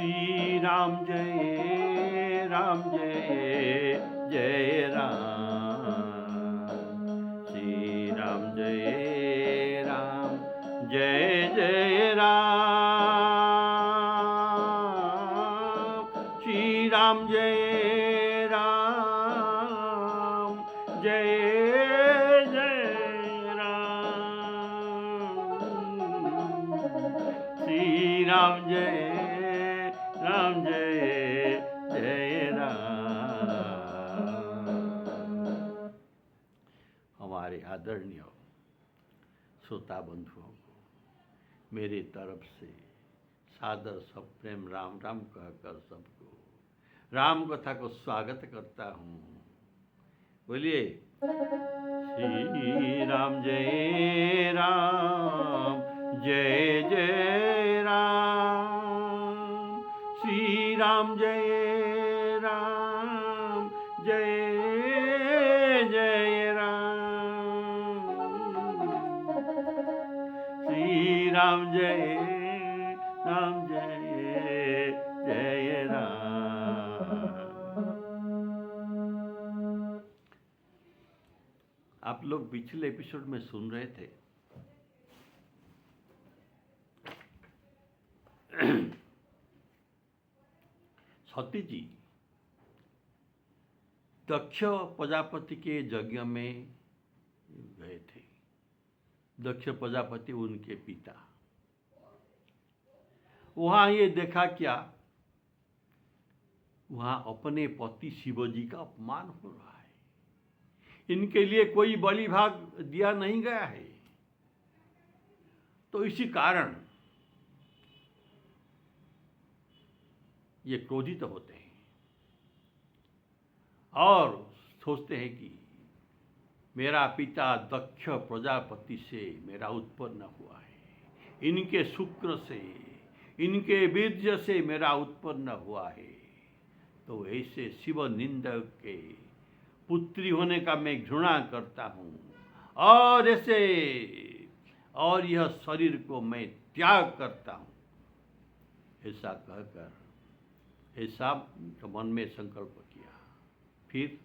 श्री राम जय राम जय जय राम, श्री राम जय राम जय जय राम, श्री राम जय राम जय जय राम, श्री राम जय जय राम। हमारे आदरणीय श्रोता बंधुओं को मेरी तरफ से सादर सब प्रेम राम राम कहकर सबको राम कथा को स्वागत करता हूँ। बोलिए श्री राम जय राम जय जय राम, श्री राम जय राम जय जय राम, श्री राम जय जय राम। आप लोग पिछले एपिसोड में सुन रहे थे सती जी दक्ष प्रजापति के यज्ञ में गए थे। दक्ष प्रजापति उनके पिता। वहां ये देखा क्या, वहां अपने पति शिवजी का अपमान हो रहा है। इनके लिए कोई बलि भाग दिया नहीं गया है। तो इसी कारण ये क्रोधित होते हैं और सोचते हैं कि मेरा पिता दक्ष प्रजापति से मेरा उत्पन्न हुआ है, इनके शुक्र से, इनके वीर्य से मेरा उत्पन्न हुआ है, तो ऐसे शिव निंदक के पुत्री होने का मैं घृणा करता हूँ और यह शरीर को मैं त्याग करता हूँ। ऐसा कहकर ऐसा मन में संकल्प किया। फिर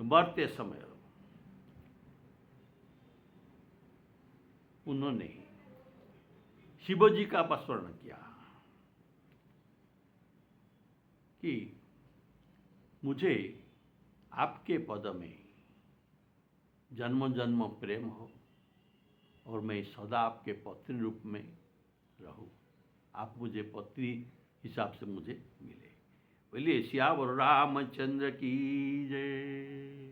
मरते समय उन्होंने शिवजी का स्मरण किया कि मुझे आपके पद में जन्म जन्म प्रेम हो और मैं सदा आपके पत्नी रूप में रहूं। आप मुझे पत्नी हिसाब से मुझे मिले। बोलिए सियावर रामचंद्र की जय।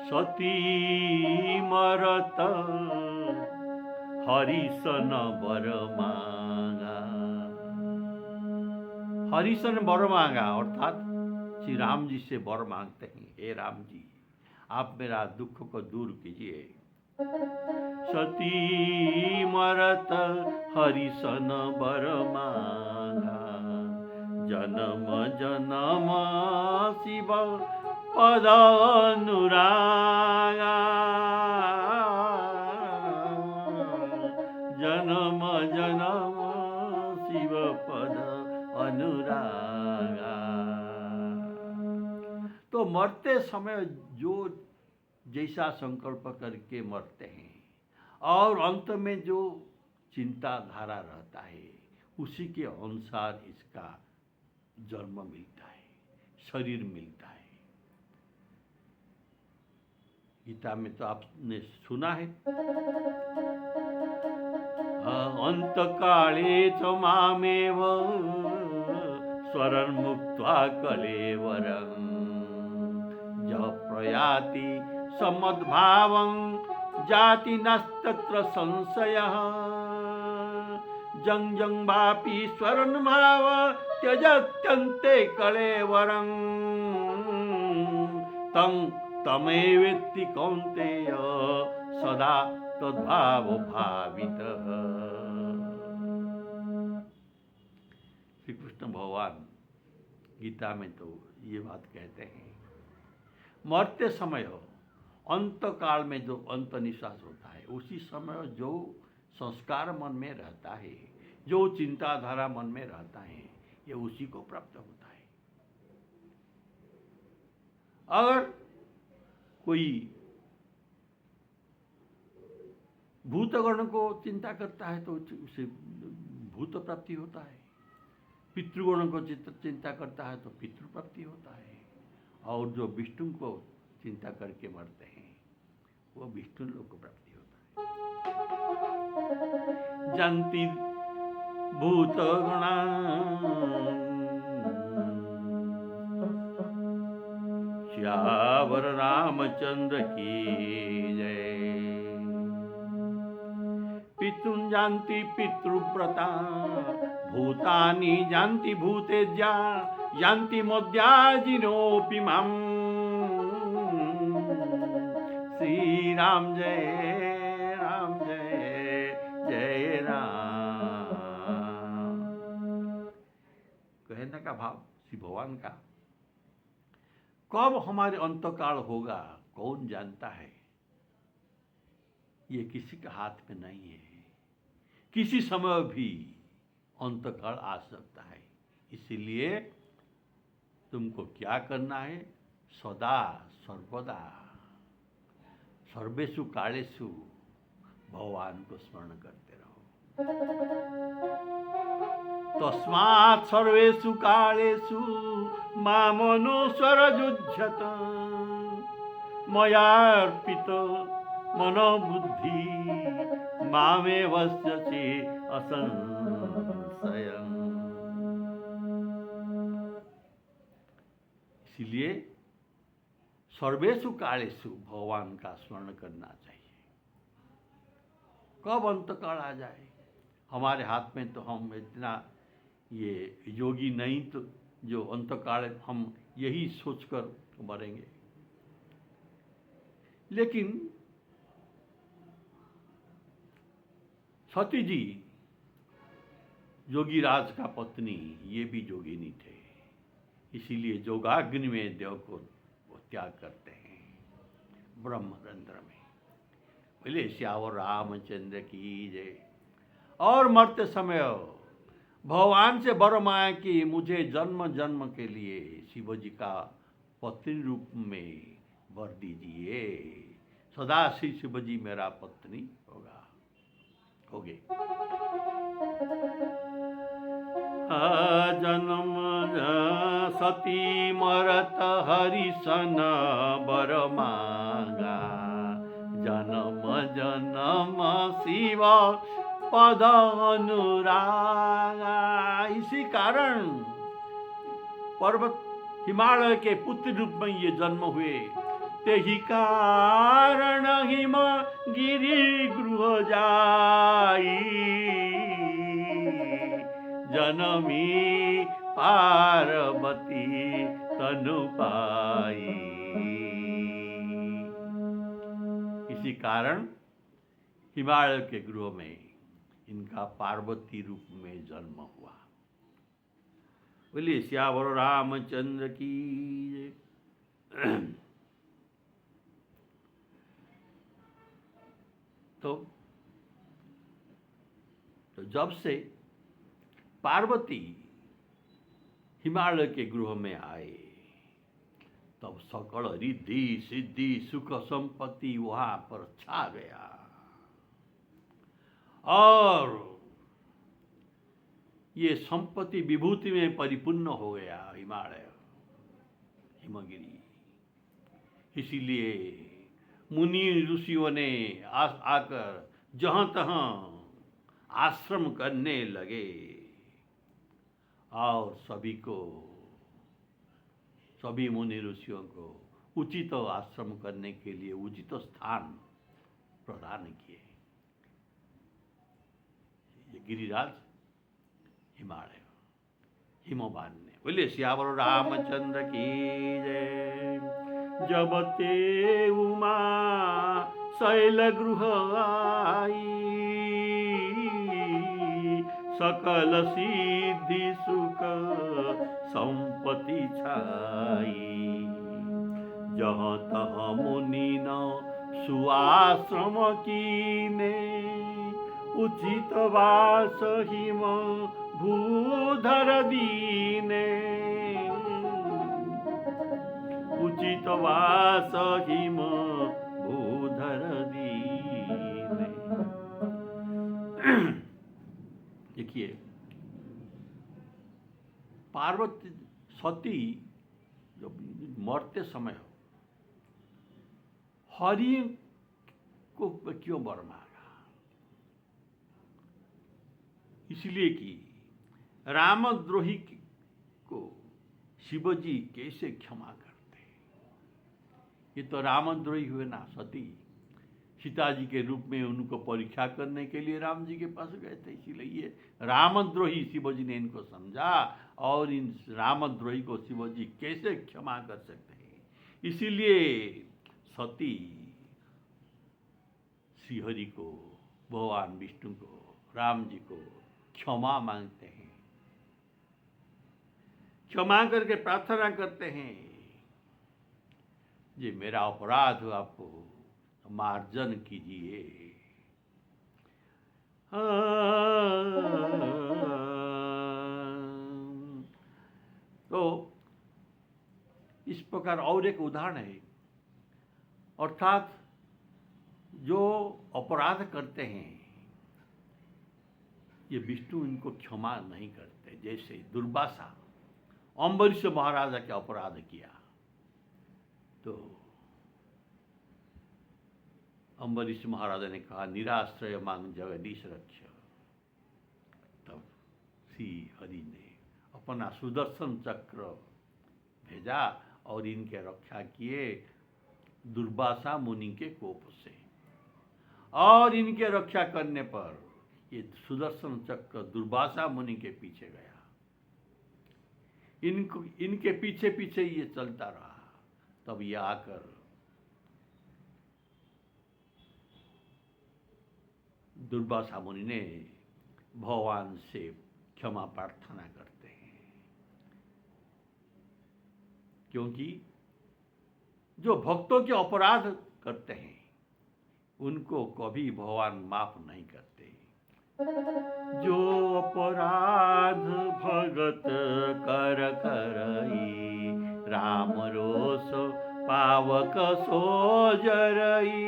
सती मरत हरिशन वर मांगा। हरिशन वर मांगा अर्थात श्री राम जी से वर मांगते हैं, हे राम जी आप मेरा दुख को दूर कीजिए। सती मरत हरिशन वर मांगा, जन्म जन्म शिव पद अनुरागा, जन्म जन्म शिव पद अनुरागा। तो मरते समय जो जैसा संकल्प करके मरते हैं और अंत में जो चिंताधारा रहता है उसी के अनुसार इसका जन्म मिलता है, शरीर मिलता है। गीता में तो आपने सुना है, अंत काले च मामेव स्वरं मुक्त्वा कलेवरं य प्रयाति समद्भावं जाति नस्तत्र संशयः, जं जं वापि स्वरं भाव त्यजत्यन्ते कलेवरं तं तमेवेत्ति कौन्तेय सदा तद्भाव भावितः। श्री कृष्ण भगवान गीता में तो ये बात कहते हैं, मरते समय हो अंत काल में जो अंत निश्वास होता है, उसी समय जो संस्कार मन में रहता है, जो चिंताधारा मन में रहता है, ये उसी को प्राप्त होता है। अगर कोई भूतगण को चिंता करता है तो उसे भूत प्राप्ति होता है, पितृगण को चिंता करता है तो पितृ प्राप्ति होता है, और जो विष्णु को चिंता करके मरते हैं वो विष्णु लोक को प्राप्ति होता है। जानती भूतगणा श्यावर रामचंद्र की जय। पितृं जानती पितृव्रता भूतानि जानती भूतेज्या जानती मद्याजिनोऽपि माम्। श्री राम जय जय राम। कहने का भाव श्री भगवान का, कब हमारे अंतकाल होगा कौन जानता है, ये किसी के हाथ में नहीं है। किसी समय भी अंतकाल आ सकता है, इसीलिए तुमको क्या करना है, सदा सर्वदा सर्वेषु कालेषु भगवान को स्मरण करते रहो। तस्मात् सर्वेषु कालेषु मामनुस्मरयुध्यत मयार्पित मनोबुद्धि मामेवस्यसि असंशयम्। इसलिए सर्वेषु कालेषु भगवान का स्मरण करना चाहिए। कब अंतकाल आ जाए हमारे हाथ में, तो हम इतना ये योगी नहीं, तो जो अंतकाल हम यही सोचकर मरेंगे। लेकिन सती जी जोगीराज का पत्नी, ये भी जोगिनी थे, इसीलिए जोगाग्नि में देव को वो त्याग करते हैं ब्रह्मरंध्र में। बोले श्यावर रामचंद्र की जय। और मरते समय भगवान से वर मांगा कि मुझे जन्म जन्म के लिए शिव जी का पत्नी रूप में वर दीजिए, सदा श्री शिव जी मेरा पत्नी होगे। जन्म सती मरत हरिसन वर मांगा, जन्म जन्म शिव पद अनुरागा। इसी कारण पर्वत हिमालय के पुत्र रूप में ये जन्म हुए। तेहि कारण हिम गिरि गृह जाई, जनमी पार्वती तनु पाई। इसी कारण हिमालय के गृह में इनका पार्वती रूप में जन्म हुआ। बोलिए श्यावर रामचंद्र की। तो जब से पार्वती हिमालय के गृह में आए, तब सकल रिद्धि सिद्धि सुख संपत्ति वहां पर छा गया, और ये संपत्ति विभूति में परिपूर्ण हो गया हिमालय, हिमगिरी। इसीलिए मुनि ऋषियों ने आकर जहां तहां आश्रम करने लगे, और सभी मुनि ऋषियों को उचित आश्रम करने के लिए उचित स्थान प्रदान किए। ये गिरिराज हिमालय हिमवान ने। बोले श्यावर रामचंद्र की जय। जब ते उमा शैल गृह आई, सकल सिद्धि सुख संपत्ति छाई। जहाँ तहाँ मुनि न सुआश्रम कीने उचित वास हिम भूधर दीने उचित वास हिम भूधर दीने। देखिए, पार्वती सती जब मरते समय हरि को क्यों वर मांगा? इसलिए कि रामद्रोही को शिवजी कैसे क्षमा करते? ये तो रामद्रोही हुए ना। सती सीता जी के रूप में उनको परीक्षा करने के लिए राम जी के पास गए थे, इसीलिए ये रामद्रोही शिवजी ने इनको समझा, और इन रामद्रोही को शिवजी कैसे क्षमा कर सकते हैं। इसीलिए सती श्रीहरि को, भगवान विष्णु को, राम जी को क्षमा मांगते हैं, क्षमा करके प्रार्थना करते हैं, ये मेरा अपराध हो, आपको मार्जन कीजिए। तो इस प्रकार और एक उदाहरण है, अर्थात जो अपराध करते हैं ये विष्णु इनको क्षमा नहीं करते। जैसे दुर्वासा अम्बरीश महाराजा के अपराध किया तो अम्बरीश महाराजा ने कहा निराश्रय मांग जगदीश रक्ष। तब श्री हरि ने अपना सुदर्शन चक्र भेजा और इनके रक्षा किए दुर्वासा मुनि के कोप से, और इनके रक्षा करने पर ये सुदर्शन चक्र दुर्वासा मुनि के पीछे गया। इनके पीछे पीछे ये चलता रहा। तब ये आकर दुर्वासा मुनि ने भगवान से क्षमा प्रार्थना करते हैं, क्योंकि जो भक्तों के अपराध करते हैं उनको कभी भगवान माफ नहीं करते। जो अपराध भगत कर करई, राम रोष पावक सो जरई।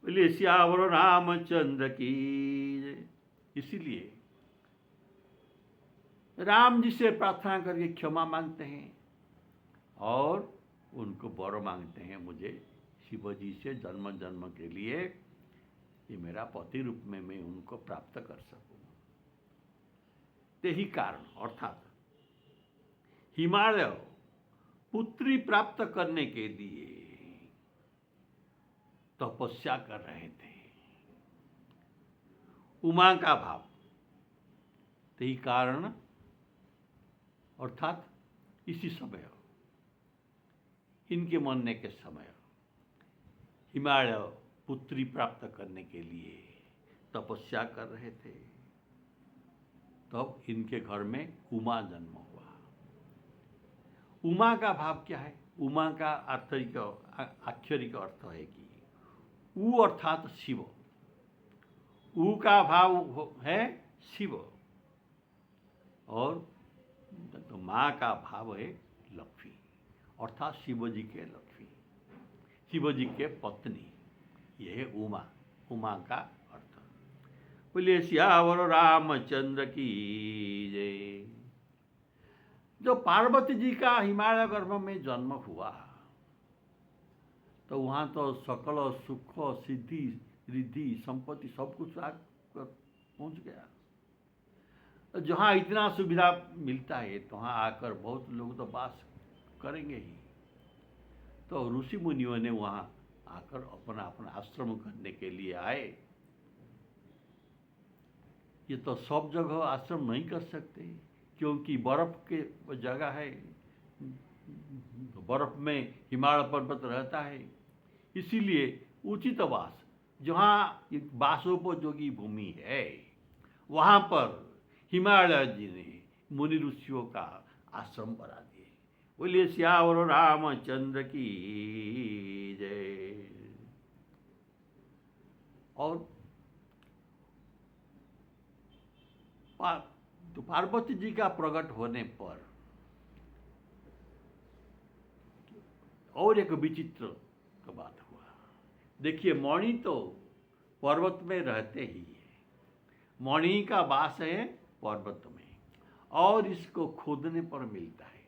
बोले सियावर रामचंद्र की। इसीलिए राम जी से प्रार्थना करके क्षमा मांगते हैं और उनको वर मांगते हैं, मुझे शिव जी से जन्म जन्म के लिए ये मेरा पति रूप में मैं उनको प्राप्त कर सकूं। यही कारण, अर्थात हिमालय पुत्री प्राप्त करने के लिए तपस्या कर रहे थे, उमा का भाव। यही कारण, अर्थात इसी समय इनके मरने के समय हिमालय पुत्री प्राप्त करने के लिए तपस्या कर रहे थे। तब इनके घर में उमा जन्म हुआ। उमा का भाव क्या है? उमा का आक्षरिक अर्थ है कि उ अर्थात शिव। उ का भाव है शिव और तो माँ का भाव है लक्ष्मी, अर्थात शिव जी के लक्ष्मी, शिव जी के पत्नी। यह है उमा, उमा का अर्थ। बोले सियावर रामचंद्र की जय। जो पार्वती जी का हिमालय गर्भ में जन्म हुआ तो वहाँ तो सकल सुख सिद्धि रिद्धि संपत्ति सब कुछ आकर पहुँच गया। जहाँ इतना सुविधा मिलता है तो वहाँ आकर बहुत लोग तो वास करेंगे ही। तो ऋषि मुनियों ने वहाँ आकर अपना अपना आश्रम करने के लिए आए। ये तो सब जगह आश्रम नहीं कर सकते क्योंकि बर्फ के जगह है, बर्फ में हिमालय पर्वत रहता है। इसीलिए उचित वास, जहाँ वासोपयोगी भूमि है वहाँ पर हिमालय जी ने मुनि ऋषियों का आश्रम बना दिए। बोलिए सियावर रामचंद्र की जय। और तो पार्वती जी का प्रकट होने पर और एक विचित्र का बात हुआ। देखिए, मणि तो पर्वत में रहते ही है, मणि का वास है पर्वत में, और इसको खोदने पर मिलता है।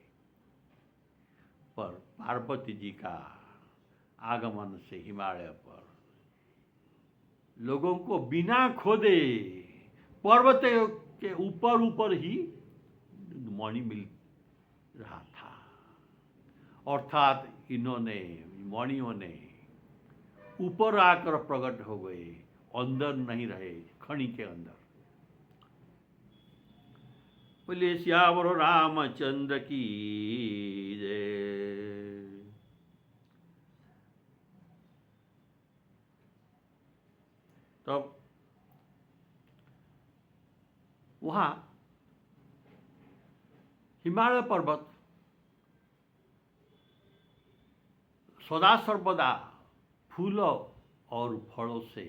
पर पार्वती जी का आगमन से हिमालय पर लोगों को बिना खोदे पर्वत के ऊपर ऊपर ही मणि मिल रहा था। अर्थात इन्होंने, मणियों ने ऊपर आकर प्रकट हो गए, अंदर नहीं रहे, खनि के अंदर। बोलिए सियावर रामचंद्र की जय। तब वहां हिमालय पर्वत सदा सर्वदा फूलों और फलों से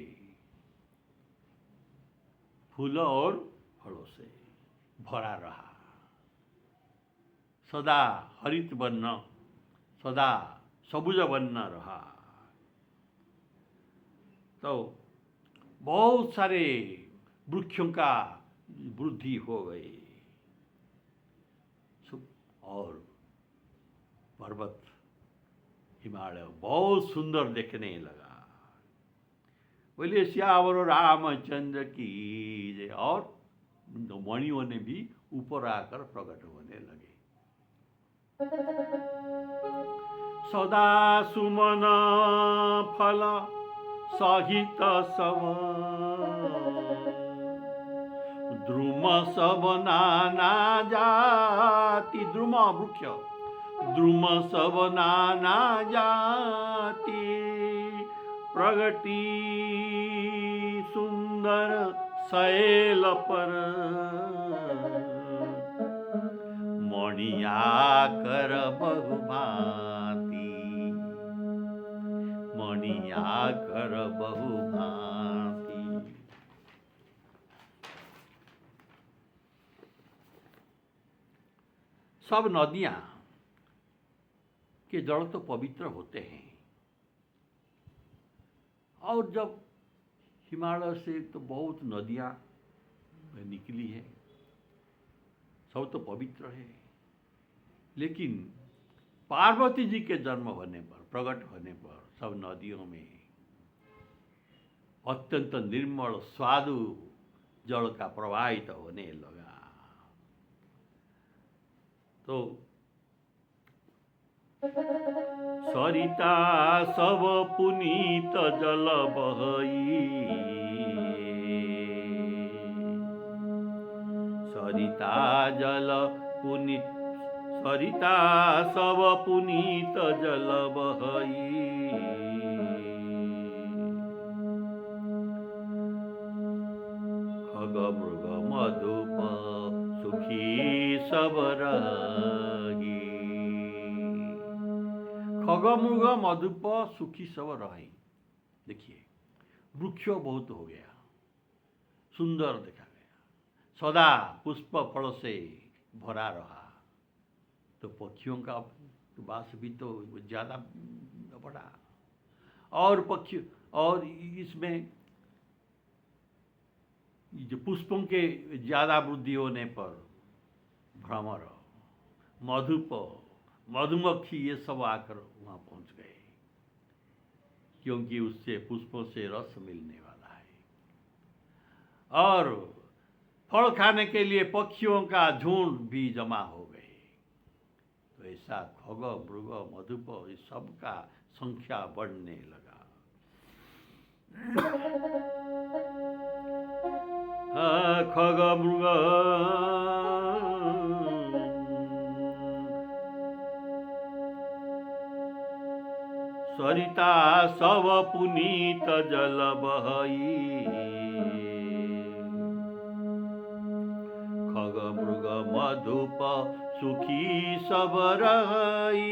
भरा रहा। सदा हरित वर्ण, सदा सबुज वर्ण रहा। तो बहुत सारे वृक्षों का वृद्धि हो गई और पर्वत हिमालय बहुत सुंदर देखने लगा। बोलिए सियावर रामचंद्र की जय। और मणियों ने भी ऊपर आकर प्रकट होने लगे। सदा सुमन फल सहित सब, द्रुम सब नाना जाति, द्रुम वृक्ष, द्रुम सब नाना जाति, प्रगति सुंदर शैल पर, मणिया कर बहुभांति, मणिया कर बहुभांति। सब नदियां के जल तो पवित्र होते हैं, और जब हिमालय से तो बहुत नदियां निकली है, सब तो पवित्र है। लेकिन पार्वती जी के जन्म होने पर, प्रकट होने पर, सब नदियों में अत्यंत निर्मल स्वादु जल का प्रवाहित होने लगा। तो सरिता सब पुनीत जल बहई, सरिता जल पुनीत, सरिता सब पुनीत जल बहई, खग मृग मधुप सुखी सब रही, खग मृग मधुप सुखी सब रही। देखिए, वृक्ष बहुत हो गया, सुंदर देखा गया, सदा पुष्प फल से भरा रहा। तो पक्षियों का वास भी तो ज्यादा बढ़ा, और पक्षी, और इसमें जो पुष्पों के ज्यादा वृद्धि होने पर भ्रमर, मधुप, मधुमक्खी ये सब आकर वहां पहुंच गए, क्योंकि उससे पुष्पों से रस मिलने वाला है। और फल खाने के लिए पक्षियों का झुंड भी जमा हो गए। तो ऐसा खग मृग मधुप इस सब का संख्या बढ़ने लगा। खग मृग सरिता सब पुनीत जल बहई, खग मृग मधुप मधुप सुखी सब रही।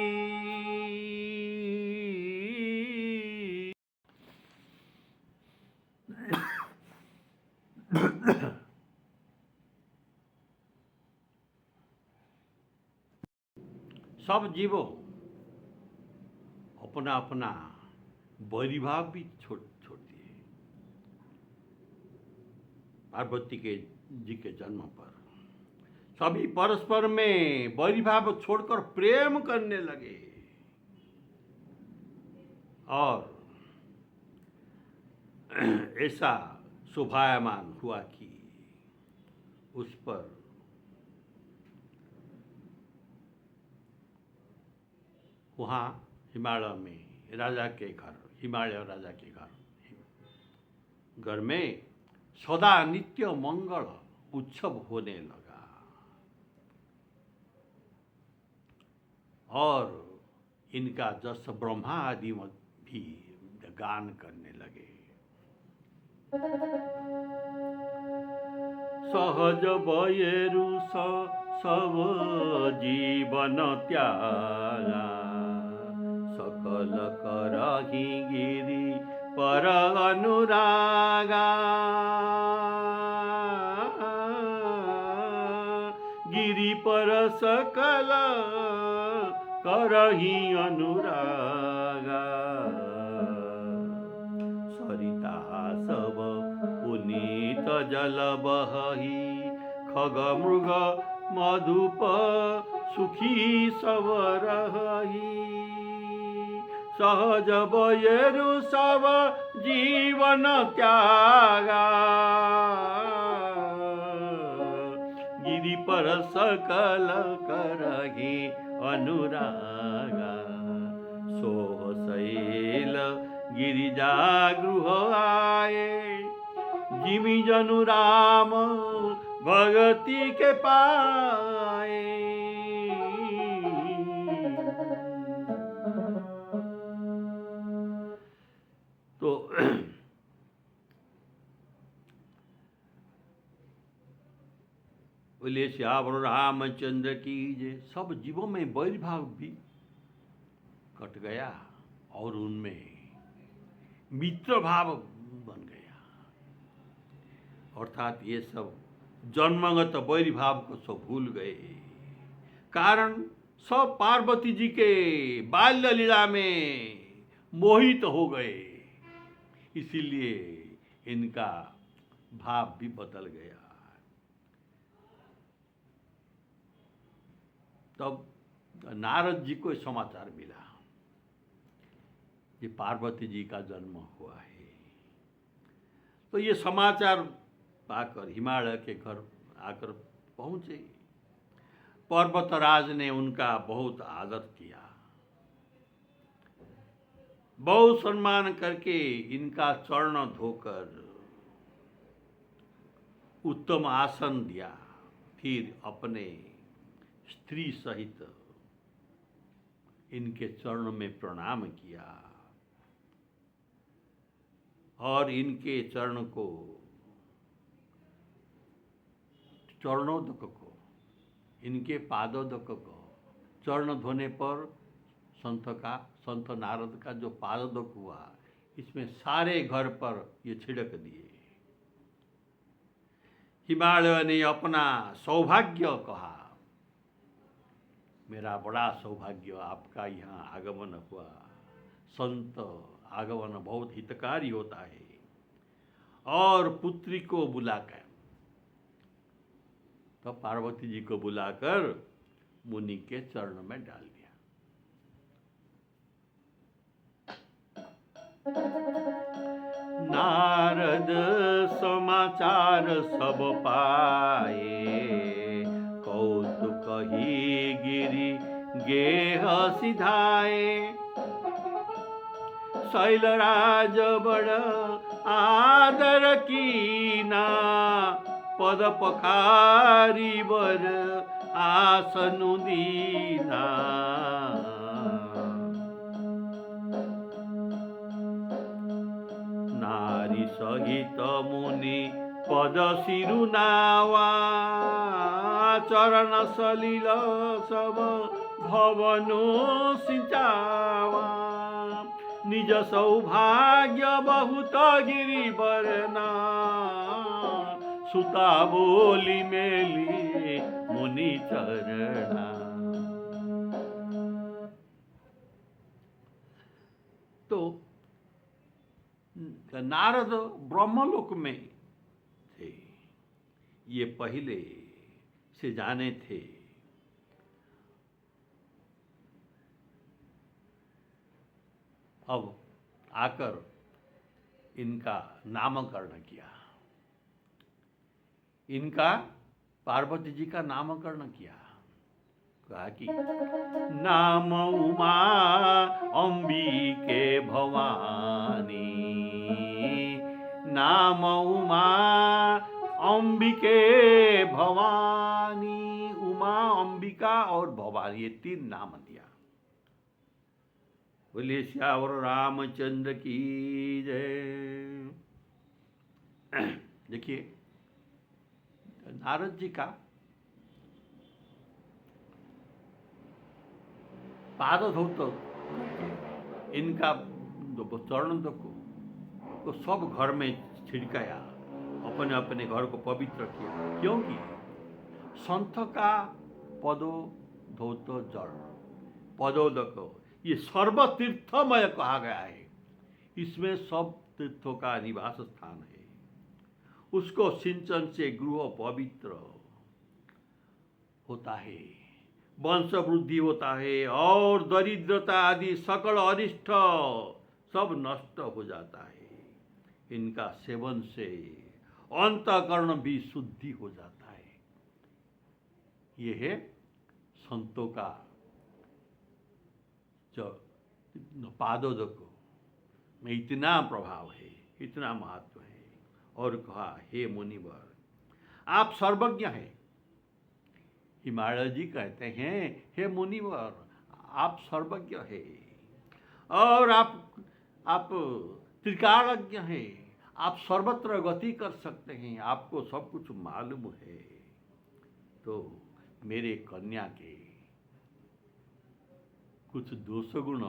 सब जीवों अपना अपना वैरिभाव भी छोड़ दिए। पार्वती के जी के जन्म पर सभी परस्पर में वैरिभाव छोड़कर प्रेम करने लगे और ऐसा शोभायमान हुआ कि उस पर वहाँ हिमालय में राजा के घर, हिमालय राजा के घर में सदा नित्य मंगल उत्सव होने लगा और इनका जस ब्रह्मा आदि भी गान करने लगे। सहज भयरु सब जीवन त्यागा, सकल करहि गिरि पर अनुरागा। गिरि पर सकल करहि अनुरागा। सरिता सब पुनीत जल बहहि, खग मृग मधुप सुखी सब रही। सहज बयरु सब जीवन त्यागा, गिरि पर सकल करहि अनुरागा। सोह शैल गिरिजा गृह आए, जिमि जनु राम भगति के पाए। तो बोले श्यावर रामचंद्र की जय। सब जीवों में वैरभाव भी कट गया और उनमें मित्र भाव बन गया। अर्थात ये सब जन्मगत वैरभाव को सब भूल गए। कारण सब पार्वती जी के बाल्य लीला में मोहित हो गए, इसीलिए इनका भाव भी बदल गया। तब नारद जी को समाचार मिला कि पार्वती जी का जन्म हुआ है। तो ये समाचार पाकर हिमालय के घर आकर पहुंचे। पर्वतराज ने उनका बहुत आदर किया, बहुत सम्मान करके इनका चरण धोकर उत्तम आसन दिया। फिर अपने स्त्री सहित इनके चरण में प्रणाम किया और इनके चरणोदक को, इनके पादोदक को, चरण धोने पर संत नारद का जो पादोदक हुआ, इसमें सारे घर पर ये छिड़क दिए। हिमालय ने अपना सौभाग्य कहा, मेरा बड़ा सौभाग्य आपका यहाँ आगमन हुआ। संत आगमन बहुत हितकारी होता है। और पुत्री को बुलाकर, तो पार्वती जी को बुलाकर मुनि के चरण में डाल दिया। नारद समाचार सब पाए, कौतुक ही गिरि गेह सिधाए। शैलराज बड़ आदर कीना, पद पखारी बर आसनु दीना। नारी सहित मुनि पद सिरुनावा चरण सलिल सब भवनो सिंचावा निज सौभाग्य बहुत गिरिवरना सुता बोली मेली मुनि चरणा। तो नारद ब्रह्मलोक में थे, ये पहले से जाने थे। अब आकर इनका नामकरण किया, इनका पार्वती जी का नामकरण किया। कहा कि नाम उमा अंबिके भवानी, नाम उमा अंबिके भवानी। उमा, अंबिका और भवानी, ये 3 नाम दिया। बोलिए श्यावर रामचंद्र की जय। देखिए नारद जी का पाद धोत इनका चरण को सब घर में छिड़काया, अपने अपने घर को पवित्र किया। क्योंकि संत का पदो धौत जल पदोदक, ये सर्व तीर्थमय कहा गया है। इसमें सब तीर्थों का निवास स्थान है। उसको सिंचन से गृह पवित्र होता है, वंश वृद्धि होता है और दरिद्रता आदि सकल अनिष्ट सब नष्ट हो जाता है। इनका सेवन से अंतःकरण भी शुद्धि हो जाता है। ये है संतों का जो पादोदक में इतना प्रभाव है, इतना महत्व है। और कहा हे मुनिवर, आप सर्वज्ञ हैं। हिमालय जी कहते हैं हे मुनिवर, आप सर्वज्ञ हैं और आप त्रिकालज्ञ हैं, आप सर्वत्र गति कर सकते हैं, आपको सब कुछ मालूम है। तो मेरे कन्या के कुछ दोष गुण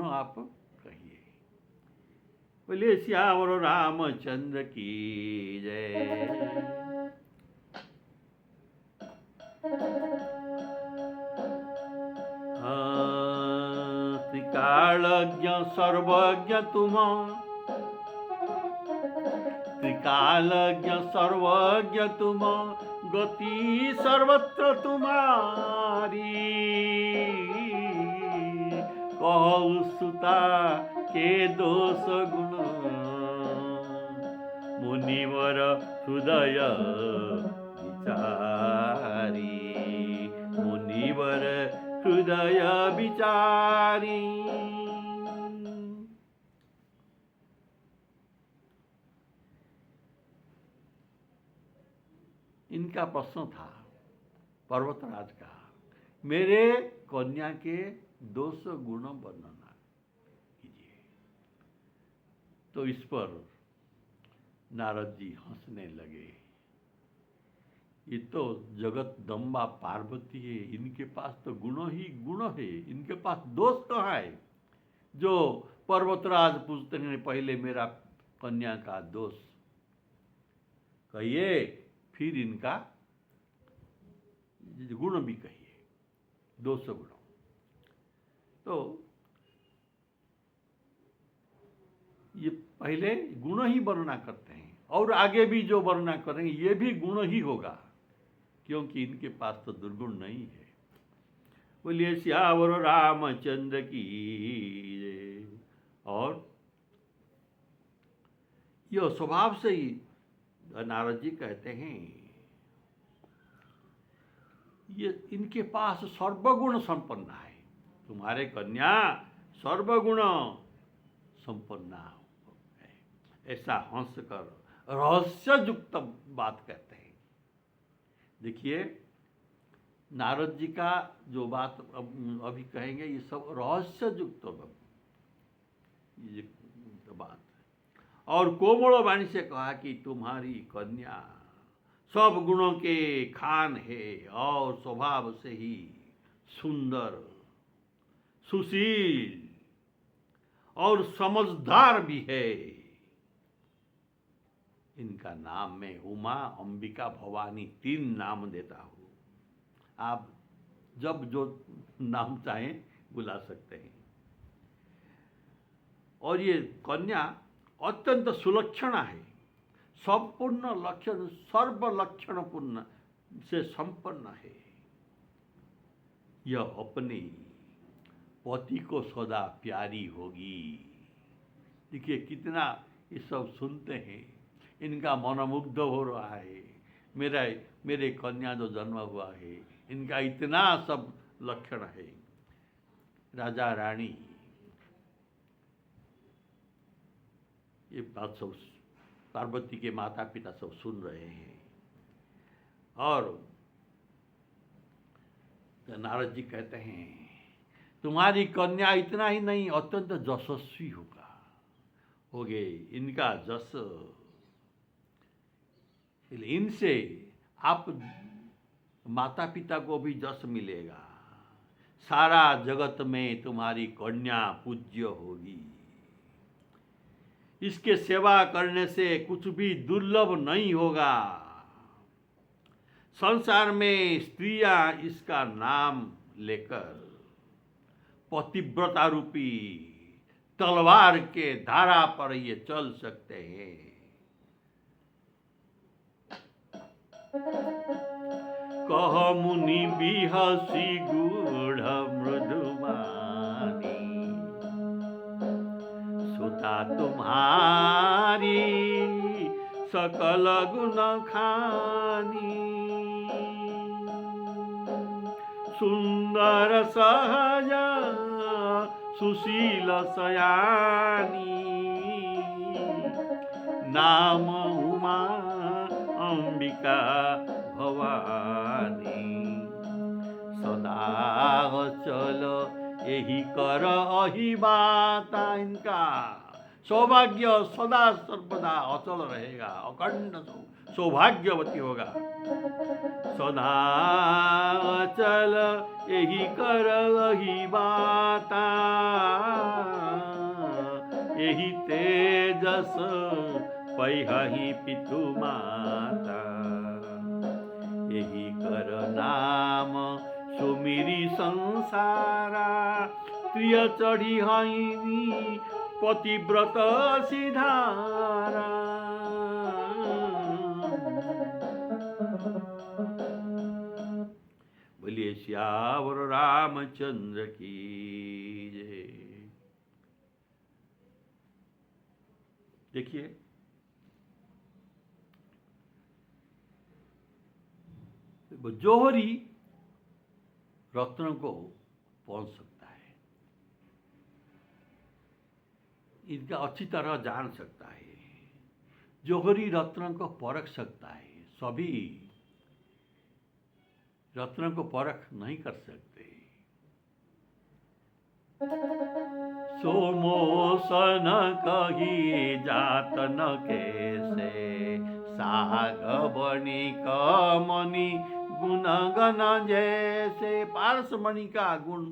आप कहिए। बोले श्यावर रामचंद्र की जय। त्रिकालज्ञ सर्वज्ञ तुम, त्रिकालज्ञ सर्वज्ञ तुम, गति सर्वत्र तुम्हारी। कहु सुता के दोष गुण, मुनिवर हृदय विचारी। मुनिवर हृदय विचारी। इनका प्रश्न था पर्वतराज का, मेरे कन्या के दोष गुण वर्णना कीजिए। तो इस पर नारद जी हंसने लगे। ये तो जगतदम्बा पार्वती है, इनके पास तो गुण ही गुण है, इनके पास दोष कहाँ है? जो पर्वतराज पूछते हैं पहले मेरा कन्या का दोष कहिए, फिर इनका गुण भी कहिए, दोष गुण। तो ये पहले गुण ही वर्णना करते हैं और आगे भी जो वर्णना करेंगे ये भी गुण ही होगा, क्योंकि इनके पास तो दुर्गुण नहीं है। बोलिए श्यावर रामचंद्र की। और यह स्वभाव से ही नारद जी कहते हैं ये इनके पास सर्वगुण संपन्न है। तुम्हारे कन्या सर्वगुण संपन्न है, ऐसा हंसकर रहस्ययुक्त बात कहते हैं। देखिए नारद जी का जो बात अभी कहेंगे ये सब रहस्ययुक्त ये बात। और कोमल वाणी से कहा कि तुम्हारी कन्या सब गुणों के खान है और स्वभाव से ही सुंदर, सुशील और समझदार भी है। इनका नाम मैं उमा, अंबिका, भवानी 3 नाम देता हूँ। आप जब जो नाम चाहें बुला सकते हैं। और ये कन्या अत्यंत सुलक्षणा है, संपूर्ण लक्षण, सर्व लक्षण पूर्ण से संपन्न है। यह अपने पति को सदा प्यारी होगी। देखिए कितना ये सब सुनते हैं, इनका मनमुग्ध हो रहा है। मेरे कन्या जो जन्म हुआ है, इनका इतना सब लक्षण है। राजा रानी ये बात सब पार्वती के माता पिता सब सुन रहे हैं। और नारद जी कहते हैं, तुम्हारी कन्या इतना ही नहीं, अत्यंत यशस्वी होगे। इनका जस, इनसे आप माता पिता को भी जस मिलेगा। सारा जगत में तुम्हारी कन्या पूज्य होगी। इसके सेवा करने से कुछ भी दुर्लभ नहीं होगा। संसार में स्त्रियां इसका नाम लेकर पतिव्रता रूपी तलवार के धारा पर ये चल सकते हैं। कह मुनि बिहसी गूढ़ मृदुमानी, सुता तुम्हारी सकल गुण खानी। सुंदर सहज सुशील सयानी, नाम उमा अंबिका भवानी। सदा चल यही कर अही बाता। इनका सौभाग्य सदा सर्वदा अचल रहेगा, अखंड सौभाग्यवती होगा। सदा चल यही कर अही बाता, यही तेजस पैहि पितु माता। यही कर नाम सुमिरी संसारा, प्रिय चढ़ी हईनी पतिव्रत सिधारा। बोलिए सियावर रामचंद्र की जय। देखिए जोहरी रत्न को पहुंच सकता है, इनका अच्छी तरह जान सकता है, जोहरी रत्न को परख सकता है। सभी रत्न को परख नहीं कर सकते। सोमोसन कही जात न कैसे, साग बनी कमनी गुण गण जैसे। पारस मणि का गुण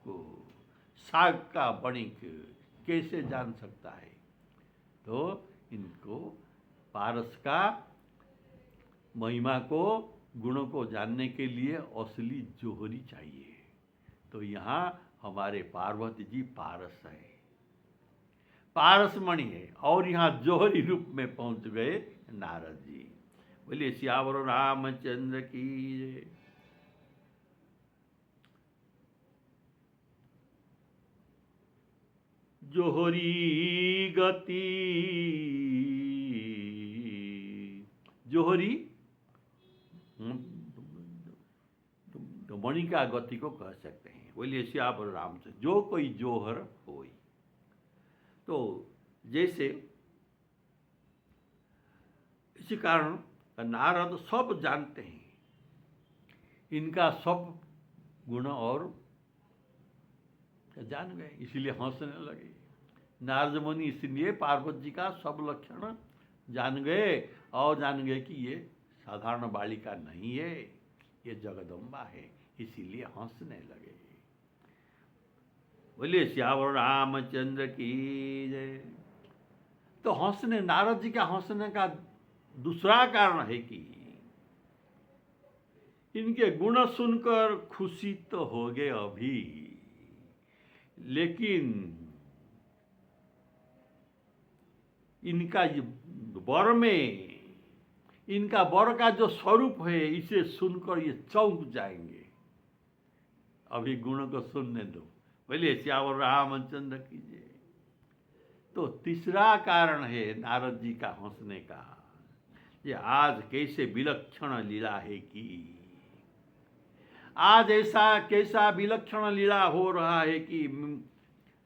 को साग का बणिक कैसे जान सकता है? तो इनको पारस का महिमा को, गुणों को जानने के लिए असली जोहरी चाहिए। तो यहाँ हमारे पार्वती जी पारस है, पारस मणि है, और यहाँ जोहरी रूप में पहुंच गए नारद जी। बोलिए सियावर रामचंद्र की जय। जोहरी गति, जोहरी तो मणि का गति को कह सकते हैं। बोलिए सियावर रामचंद्र। जो कोई जोहर होई, तो जैसे इसी कारण नारद सब जानते हैं, इनका सब गुण और जान गए, इसलिए हंसने लगे। नारद मुनि इसलिए पार्वती जी का सब लक्षण जान गए और जान गए कि ये साधारण बालिका नहीं है, ये जगदम्बा है, इसीलिए हंसने लगे। बोलिए श्यावर रामचंद्र की जय। तो हंसने, नारद जी का हंसने का दूसरा कारण है कि इनके गुण सुनकर खुशी तो हो गए अभी, लेकिन इनका वर में, इनका वर का जो स्वरूप है, इसे सुनकर ये चौंक जाएंगे। अभी गुणों को सुनने दो। बोलिए श्यावर रामचंद्र की जय। तो तीसरा कारण है नारद जी का हंसने का, ये आज कैसे विलक्षण लीला है कि आज ऐसा कैसा विलक्षण लीला हो रहा है कि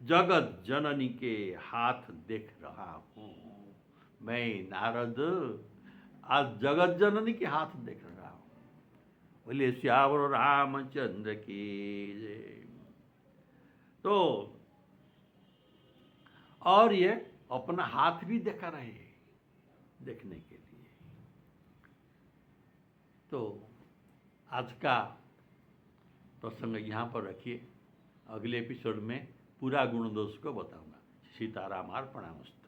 जगत जननी के हाथ देख रहा हूं। मैं नारद आज जगत जननी के हाथ देख रहा हूं। बोलिए श्यावर रामचंद्र की जय। तो और ये अपना हाथ भी दिखा रहे देखने के लिए। तो आज का प्रसंग यहाँ पर रखिए, अगले एपिसोड में पूरा गुण दोष को बताऊंगा। सीताराम अर्पणमस्तु।